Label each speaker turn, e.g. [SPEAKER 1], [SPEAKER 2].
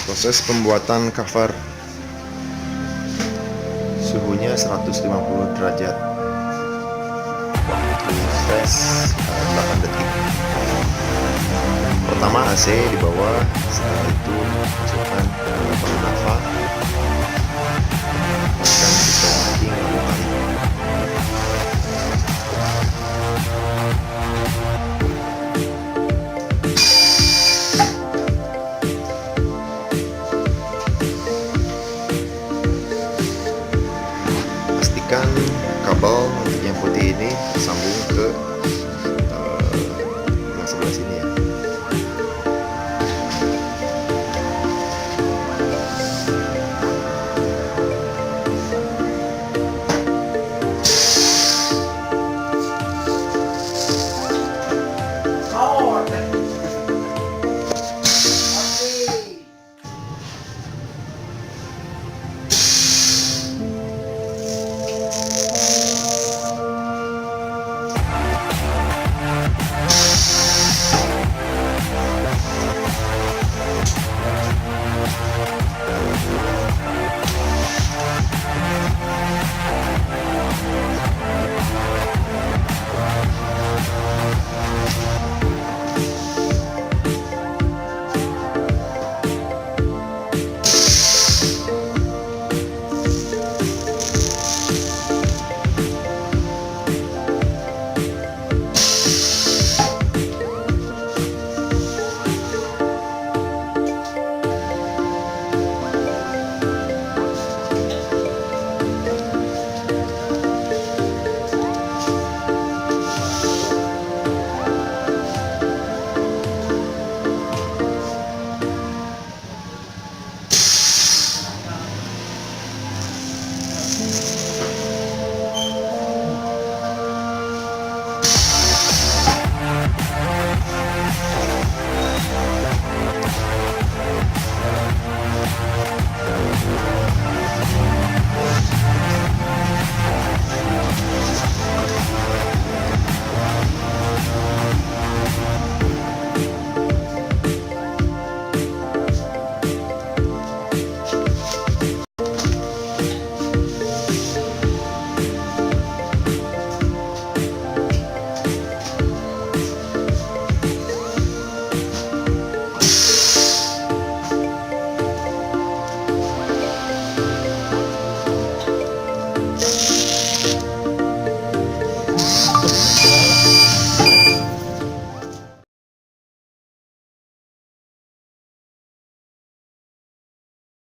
[SPEAKER 1] Proses pembuatan cover. Suhunya 150 derajat. Proses 8 detik. Pertama AC di bawah, setelah itu masukkan palu nafa, tekan pisau mancing lalu tarik. Pastikan kabel untuk yang putih ini tersambung ke